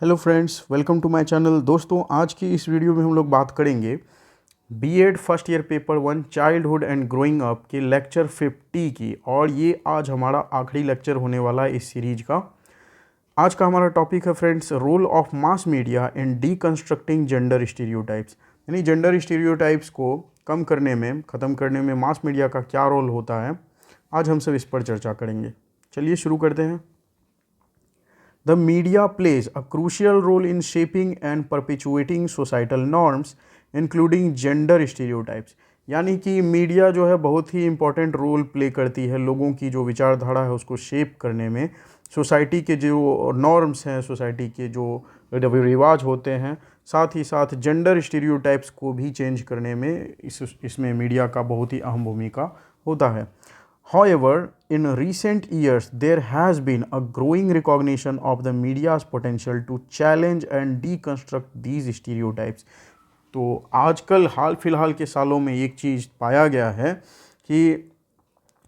Hello friends, welcome to my channel. दोस्तों, आज की इस वीडियो में हम लोग बात करेंगे BEd first year paper 1 childhood and growing up के लेक्चर 50 की। और ये आज हमारा आखिरी लेक्चर होने वाला है इस सीरीज का। आज का हमारा टॉपिक है friends, role of mass media in deconstructing gender stereotypes. यानी जेंडर स्टीरियोटाइप्स को कम करने में, ख़त्म करने में मास मीडिया का क्या रोल होता है, आज हम सब इस पर चर्चा करेंगे। चलिए शुरू करते हैं। The media plays a crucial role in shaping and perpetuating societal norms, including gender stereotypes। यानी कि मीडिया जो है बहुत ही इम्पॉर्टेंट रोल प्ले करती है लोगों की जो विचारधारा है उसको शेप करने में। सोसाइटी के जो नॉर्म्स हैं, सोसाइटी के जो रिवाज होते हैं, साथ ही साथ जेंडर स्टीरियोटाइप्स को भी चेंज करने में इसमें मीडिया का बहुत ही अहम भूमिका होता है। However, in recent years, there has been a growing recognition of the media's potential to challenge and deconstruct these stereotypes। तो आजकल हाल फिलहाल के सालों में एक चीज़ पाया गया है कि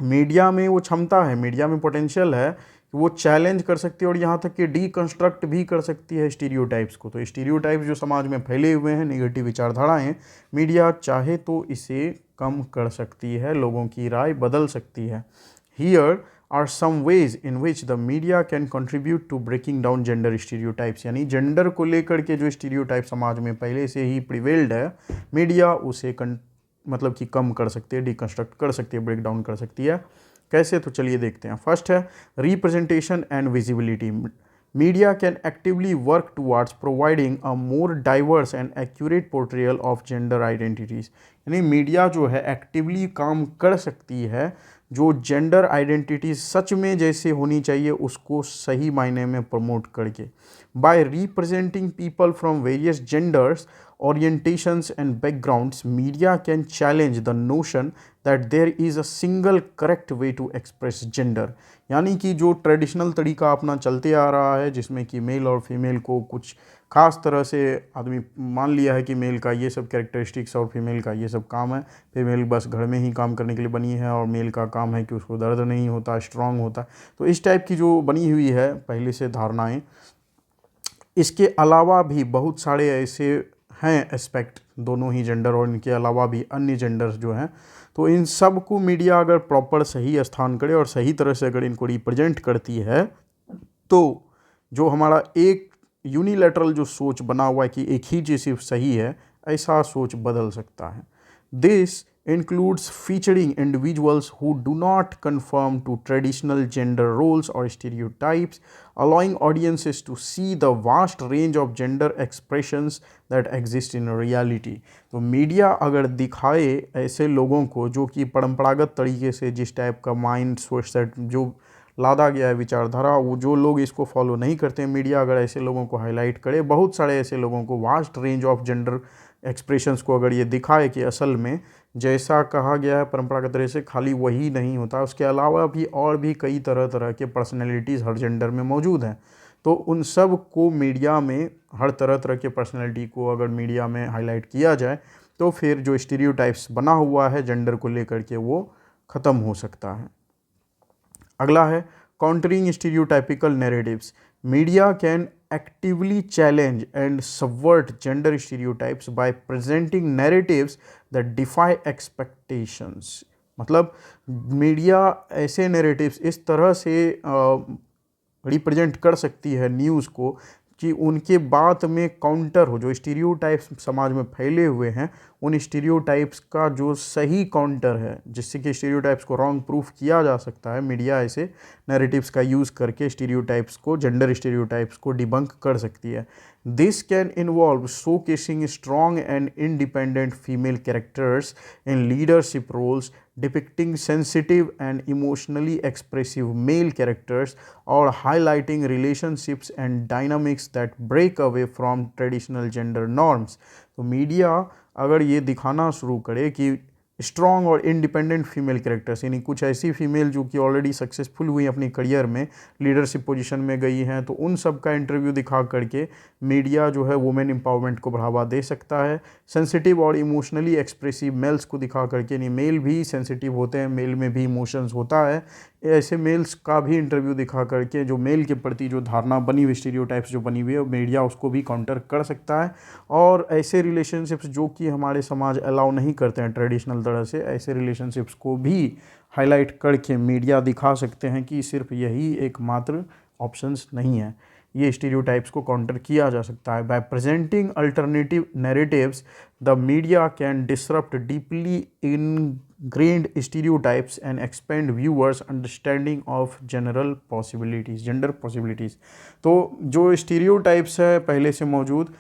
मीडिया में वो क्षमता है, मीडिया में पोटेंशियल है कि वो चैलेंज कर सकती है और यहाँ तक कि डीकंस्ट्रक्ट भी कर सकती है स्टीरियोटाइप्स को। तो स्टीरियोटाइप्स जो समाज में फैले हुए हैं, नेगेटिव विचारधाराएं, मीडिया चाहे तो इसे कम कर सकती है, लोगों की राय बदल सकती है। Here are some ways in which the media can contribute to breaking down gender stereotypes. यानी जेंडर को लेकर के जो स्टीरियोटाइप समाज में पहले से ही प्रिवेल्ड है, मीडिया उसे मतलब कि कम कर सकती है, डिकंस्ट्रक्ट कर सकती है, ब्रेक डाउन कर सकती है। कैसे, तो चलिए देखते हैं। फर्स्ट है representation and visibility. Media can actively work towards providing a more diverse and accurate portrayal of gender identities. यानी मीडिया जो है एक्टिवली काम कर सकती है जो जेंडर आइडेंटिटीज सच में जैसे होनी चाहिए उसको सही मायने में प्रमोट करके। By representing people from various genders, orientations and backgrounds, media can challenge the notion that there is a single correct way to express gender। यानी कि जो ट्रेडिशनल तरीका अपना चलते आ रहा है जिसमें कि मेल और फीमेल को कुछ खास तरह से आदमी मान लिया है कि मेल का ये सब कैरेक्टरिस्टिक्स और फीमेल का ये सब काम है, फीमेल बस घर में ही काम करने के लिए बनी है और मेल का काम है कि उसको दर्द नहीं होता, स्ट्रांग होता। तो इस टाइप की जो बनी हुई है पहले से धारणाएं, इसके अलावा भी बहुत सारे ऐसे हैं एस्पेक्ट, दोनों ही जेंडर और इनके अलावा भी अन्य जेंडर्स जो हैं, तो इन सब को मीडिया अगर प्रॉपर सही स्थान करे और सही तरह से अगर इनको रिप्रेजेंट करती है तो जो हमारा एक यूनिलैटरल जो सोच बना हुआ है कि एक ही चीज़ सिर्फ सही है, ऐसा सोच बदल सकता है। This includes featuring individuals who do not conform to traditional gender roles or stereotypes, allowing audiences to see the vast range of gender expressions that exist in reality। तो मीडिया अगर दिखाए ऐसे लोगों को जो कि परंपरागत तरीके से जिस टाइप का माइंड सोच सेट जो लादा गया है विचारधारा, वो जो लोग इसको फॉलो नहीं करते हैं, मीडिया अगर ऐसे लोगों को हाईलाइट करे, बहुत सारे ऐसे लोगों को vast range of gender expressions को अगर ये दिखाए कि असल में जैसा कहा गया है परंपरागत तरह से खाली वही नहीं होता, उसके अलावा भी और भी कई तरह तरह के पर्सनैलिटीज़ हर जेंडर में मौजूद हैं। तो उन सब को मीडिया में हर तरह तरह के पर्सनैलिटी को अगर मीडिया में हाईलाइट किया जाए तो फिर जो स्टीरियोटाइप्स बना हुआ है जेंडर को लेकर के वो ख़त्म हो सकता है। अगला है countering stereotypical narratives. Media can actively challenge and subvert gender stereotypes by presenting narratives that defy expectations। मतलब मीडिया ऐसे नैरेटिव्स इस तरह से रिप्रेजेंट कर सकती है न्यूज़ को कि उनके बात में काउंटर हो, जो स्टीरियोटाइप्स समाज में फैले हुए हैं उन स्टीरियोटाइप्स का जो सही काउंटर है, जिससे कि स्टीरियोटाइप्स को रॉन्ग प्रूफ किया जा सकता है। मीडिया ऐसे नैरेटिव्स का यूज़ करके स्टीरियोटाइप्स को, जेंडर स्टीरियोटाइप्स को डिबंक कर सकती है। This can involve showcasing strong and independent female characters in leadership roles, depicting sensitive and emotionally expressive male characters, or highlighting relationships and dynamics that break away from traditional gender norms। तो media अगर ये दिखाना शुरू करे कि strong और independent female characters, यानी कुछ ऐसी फीमेल जो कि ऑलरेडी सक्सेसफुल हुई अपनी करियर में, लीडरशिप पोजीशन में गई हैं, तो उन सब का इंटरव्यू दिखा करके मीडिया जो है वुमेन एम्पावरमेंट को बढ़ावा दे सकता है। सेंसिटिव और इमोशनली एक्सप्रेसिव मेल्स को दिखा करके, यानी मेल भी सेंसिटिव होते हैं, मेल में भी इमोशंस होता है, ऐसे मेल्स का भी इंटरव्यू दिखा करके जो मेल के प्रति जो धारणा बनी हुई, स्टीरियोटाइप्स जो बनी हुई है, मीडिया उसको भी काउंटर कर सकता है। और ऐसे रिलेशनशिप्स जो कि हमारे समाज अलाउ नहीं करते हैं ट्रेडिशनल तरह से, ऐसे रिलेशनशिप्स को भी हाईलाइट करके मीडिया दिखा सकते हैं कि सिर्फ यही एकमात्र ऑप्शंस नहीं है। ये स्टीरियोटाइप्स को काउंटर किया जा सकता है। Bye presenting alternative narratives the media can disrupt deeply ingrained stereotypes and expand viewers understanding of general possibilities, gender possibilities। तो जो स्टीरियोटाइप्स है पहले से मौजूद,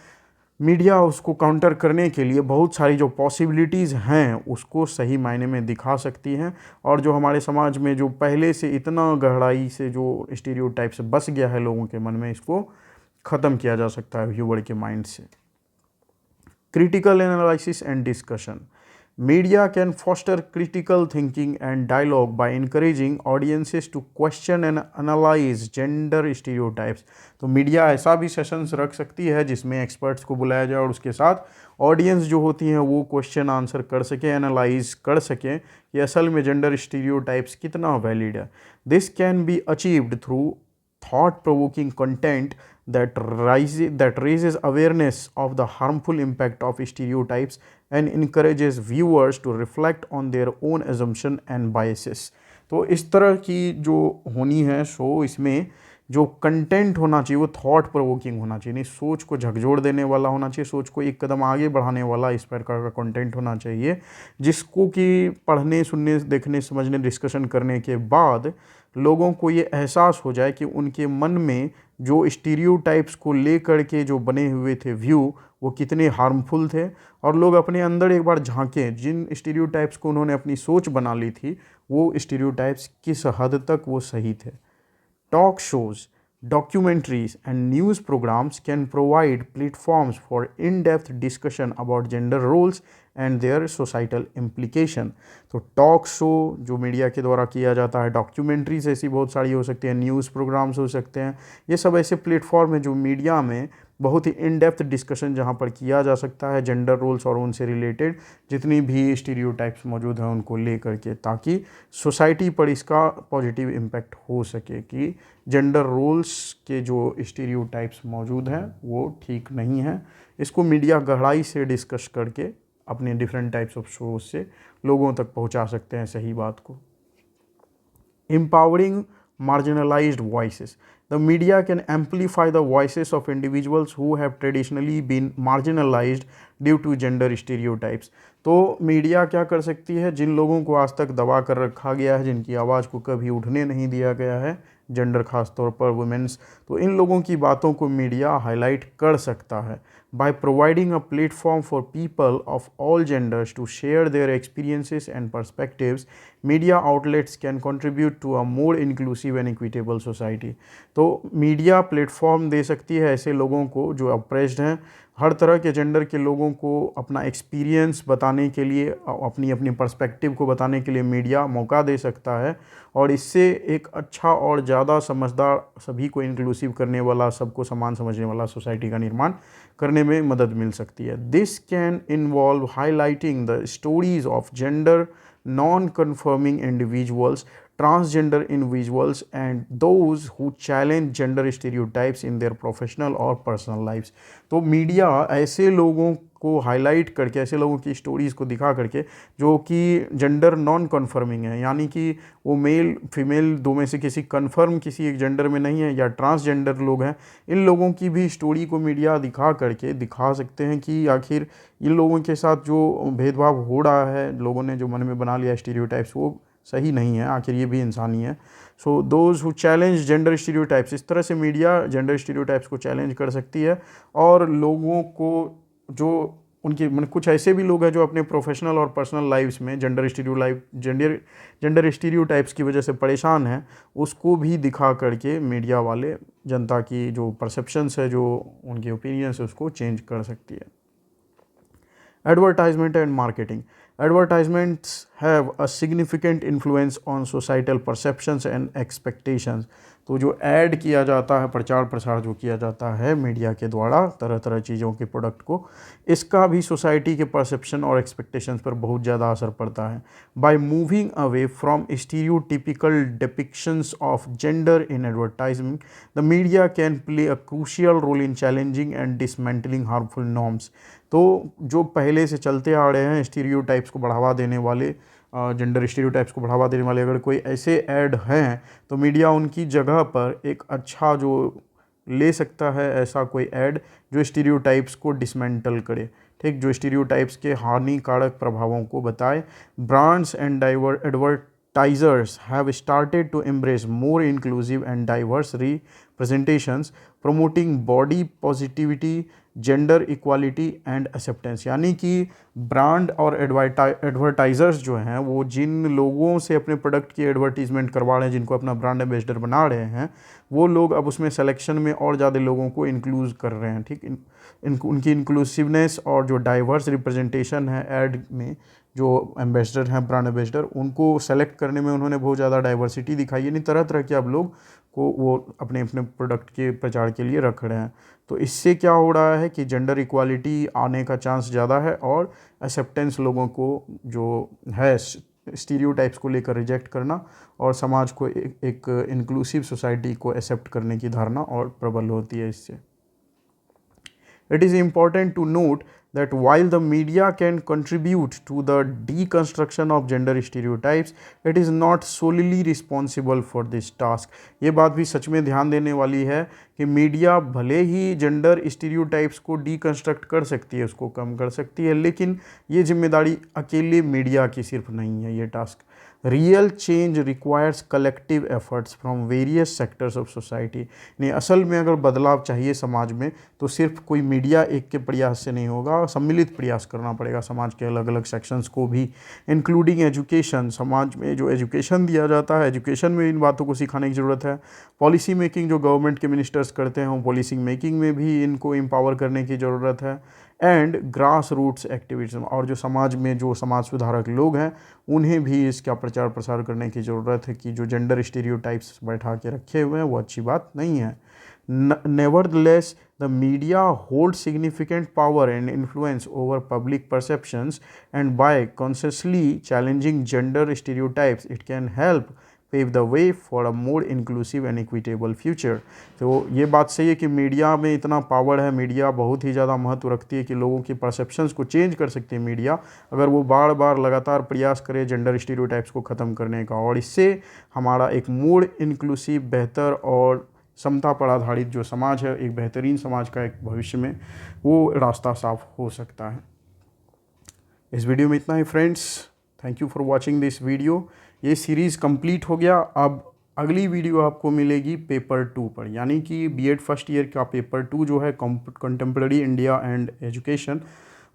मीडिया उसको काउंटर करने के लिए बहुत सारी जो पॉसिबिलिटीज़ हैं उसको सही मायने में दिखा सकती हैं। और जो हमारे समाज में जो पहले से इतना गहराई से जो स्टीरियोटाइप्स बस गया है लोगों के मन में, इसको ख़त्म किया जा सकता है व्यूअर के माइंड से। Critical analysis and discussion. Media can foster critical thinking and dialogue by encouraging audiences to question and analyze gender stereotypes। तो मीडिया ऐसा भी सेशंस रख सकती है जिसमें एक्सपर्ट्स को बुलाया जाए और उसके साथ ऑडियंस जो होती हैं वो क्वेश्चन आंसर कर सकें, एनालाइज कर सकें कि असल में जेंडर स्टीरियोटाइप्स कितना वैलिड है। This can be achieved through thought-provoking content that raises awareness of the harmful impact of stereotypes and encourages viewers to reflect on their own assumption and biases। तो इस तरह की जो होनी है शो, इसमें जो कंटेंट होना चाहिए वो थॉट प्रोवोकिंग होना चाहिए, नहीं सोच को झकझोर देने वाला होना चाहिए, सोच को एक कदम आगे बढ़ाने वाला इस प्रकार का कंटेंट होना चाहिए, जिसको कि पढ़ने, सुनने, देखने, समझने, डिस्कशन करने के बाद लोगों को ये एहसास हो जाए कि उनके मन में जो स्टीरियोटाइप्स को लेकर के जो बने हुए थे व्यू, वो कितने हार्मफुल थे, और लोग अपने अंदर एक बार झांकें, जिन स्टीरियोटाइप्स को उन्होंने अपनी सोच बना ली थी वो स्टीरियोटाइप्स किस हद तक वो सही थे। Talk shows, documentaries, and news programs can provide platforms for in-depth discussion about gender roles and their societal implication। तो टॉक शो जो मीडिया के द्वारा किया जाता है, डॉक्यूमेंट्रीज ऐसी बहुत सारी हो सकती हैं, न्यूज़ प्रोग्राम्स हो सकते हैं, ये सब ऐसे प्लेटफॉर्म हैं जो मीडिया में बहुत ही इन डेप्थ डिस्कशन जहाँ पर किया जा सकता है जेंडर रोल्स और उनसे रिलेटेड जितनी भी स्टीरियोटाइप्स मौजूद हैं उनको ले करके, ताकि सोसाइटी पर इसका पॉजिटिव इम्पैक्ट हो सके कि जेंडर रोल्स के जो स्टीरियोटाइप्स मौजूद हैं वो ठीक नहीं हैं। इसको मीडिया गहराई से डिस्कस करके अपने डिफरेंट टाइप्स ऑफ शोज से लोगों तक पहुंचा सकते हैं सही बात को। Empowering marginalized voices. The media can amplify the voices of individuals who have traditionally been marginalized due to gender stereotypes। तो मीडिया क्या कर सकती है, जिन लोगों को आज तक दबा कर रखा गया है, जिनकी आवाज़ को कभी उठने नहीं दिया गया है, जेंडर खास तौर पर वुमेन्स, तो इन लोगों की बातों को मीडिया हाईलाइट कर सकता है। By providing a platform for people of all genders to share their experiences and perspectives, media outlets can contribute to a more inclusive and equitable society। तो मीडिया प्लेटफॉर्म दे सकती है ऐसे लोगों को जो अप्रेस्ड हैं, हर तरह के जेंडर के लोगों को अपना एक्सपीरियंस बताने के लिए, अपनी अपनी पर्सपेक्टिव को बताने के लिए मीडिया मौका दे सकता है, और इससे एक अच्छा और ज़्यादा समझदार, सभी को इंक्लूसिव करने वाला, सबको समान समझने वाला सोसाइटी का निर्माण करने में मदद मिल सकती है। This can involve highlighting the stories of gender non confirming individuals, transgender individuals and those who challenge gender stereotypes in their professional और personal lives। तो मीडिया ऐसे लोगों को हाईलाइट करके, ऐसे लोगों की स्टोरीज़ को दिखा करके जो कि जेंडर नॉन कन्फर्मिंग है, यानी कि वो मेल फीमेल दो में से किसी कन्फर्म किसी एक जेंडर में नहीं है, या ट्रांसजेंडर लोग हैं, इन लोगों की भी स्टोरी को मीडिया दिखा करके दिखा सकते हैं कि आखिर इन लोगों के साथ जो भेदभाव हो रहा है, लोगों ने जो मन में बना लिया स्टीरियोटाइप्स, वो सही नहीं है, आखिर ये भी इंसानी है। So those who challenge gender stereotypes, इस तरह से मीडिया जेंडर स्टीरियोटाइप्स को चैलेंज कर सकती है, और लोगों को जो उनके कुछ ऐसे भी लोग हैं जो अपने प्रोफेशनल और पर्सनल लाइफ्स में जेंडर स्टीरियोटाइप्स की वजह से परेशान हैं, उसको भी दिखा करके मीडिया वाले जनता की जो परसेप्शंस है, जो उनकी ओपिनियंस है, उसको चेंज कर सकती है। Advertisement and marketing. Advertisements have a significant influence on societal perceptions and expectations. तो जो ऐड किया जाता है, प्रचार प्रसार जो किया जाता है मीडिया के द्वारा तरह तरह चीज़ों के प्रोडक्ट को, इसका भी सोसाइटी के परसेप्शन और एक्सपेक्टेशंस पर बहुत ज़्यादा असर पड़ता है। By moving away from stereotypical depictions of gender in advertising, the media can play a crucial role in challenging and dismantling harmful norms. तो जो पहले से चलते आ रहे हैं स्टीरियोटाइप्स को बढ़ावा देने वाले, जेंडर स्टीरियोटाइप्स को बढ़ावा देने वाले अगर कोई ऐसे ऐड हैं, तो मीडिया उनकी जगह पर एक अच्छा जो ले सकता है ऐसा कोई ऐड जो स्टीरियोटाइप्स को डिसमेंटल करे, ठीक, जो स्टीरियोटाइप्स के हानिकारक प्रभावों को बताए। Brands and advertisers have started to embrace more inclusive and diverse representations, promoting body positivity, gender equality and acceptance. यानी कि ब्रांड और एडवर्टाइजर्स जो हैं वो जिन लोगों से अपने प्रोडक्ट की एडवर्टीजमेंट करवा रहे हैं, जिनको अपना ब्रांड एम्बेसडर बना रहे हैं, वो लोग अब उसमें सिलेक्शन में और ज़्यादा लोगों को इंक्लूज कर रहे हैं, ठीक। उनकी इंक्लूसिवनेस और जो डाइवर्स रिप्रेजेंटेशन है ऐड में, जो एम्बेसडर हैं, ब्रांड एम्बेसडर, उनको सेलेक्ट करने में उन्होंने बहुत ज़्यादा डाइवर्सिटी दिखाई है। नहीं, तरह तरह के अब लोग को वो अपने अपने प्रोडक्ट के प्रचार के लिए रख रहे हैं। तो इससे क्या हो रहा है कि जेंडर इक्वालिटी आने का चांस ज़्यादा है और एक्सेप्टेंस लोगों को जो है स्टीरियोटाइप्स को लेकर रिजेक्ट करना और समाज को एक इंक्लूसिव सोसाइटी को एक्सेप्ट करने की धारणा और प्रबल होती है इससे। It is important to note that while the media can contribute to the deconstruction of gender stereotypes, it is not solely responsible for this task. ये बात भी सच में ध्यान देने वाली है कि मीडिया भले ही जेंडर स्टीरियोटाइप्स को डीकंस्ट्रक्ट कर सकती है, उसको कम कर सकती है, लेकिन ये जिम्मेदारी अकेले मीडिया की सिर्फ नहीं है। ये task real change requires collective efforts from various sectors of society. नहीं, असल में अगर बदलाव चाहिए समाज में तो सिर्फ कोई मीडिया एक के प्रयास से नहीं होगा, सम्मिलित प्रयास करना पड़ेगा समाज के अलग अलग सेक्शंस को भी, इंक्लूडिंग एजुकेशन। समाज में जो एजुकेशन दिया जाता है, एजुकेशन में इन बातों को सिखाने की ज़रूरत है। पॉलिसी मेकिंग जो गवर्नमेंट के मिनिस्टर्स करते हैं, पॉलिसी मेकिंग में भी इनको एम्पावर करने की ज़रूरत है। एंड ग्रास रूट्स एक्टिविज़म, और जो समाज में जो समाज सुधारक लोग हैं उन्हें भी इसका प्रचार प्रसार करने की ज़रूरत है कि जो जेंडर स्टीरियोटाइप्स बैठा के रखे हुए हैं वो अच्छी बात नहीं है। Nevertheless, the media holds significant power and influence over public perceptions, and by consciously challenging gender stereotypes, it can help pave the way for a more inclusive and equitable future. तो ये बात सही है कि मीडिया में इतना power है, media बहुत ही ज़्यादा महत्व रखती है कि लोगों की परसेप्शंस को चेंज कर सकती है मीडिया, अगर वो बार बार लगातार प्रयास करे जेंडर स्टीरियोटाइप्स को ख़त्म करने का, और इससे हमारा एक मोर इंक्लूसिव, बेहतर और समता पर आधारित जो समाज है, एक बेहतरीन समाज का एक भविष्य में वो रास्ता साफ हो सकता है। इस वीडियो में इतना ही friends, thank you for watching this video. ये सीरीज़ कंप्लीट हो गया। अब अगली वीडियो आपको मिलेगी पेपर 2 पर, यानी कि बीएड फर्स्ट ईयर का पेपर 2 जो है कंटेम्प्रेरी इंडिया एंड एजुकेशन,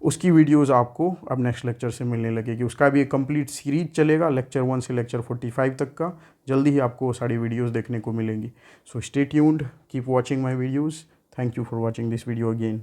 उसकी वीडियोस आपको अब नेक्स्ट लेक्चर से मिलने लगेगी। उसका भी एक कंप्लीट सीरीज चलेगा लेक्चर 1 से लेक्चर 45 तक का। जल्दी ही आपको वो सारी वीडियोस देखने को मिलेंगी। So stay tuned, keep watching my videos. Thank you for watching this video again.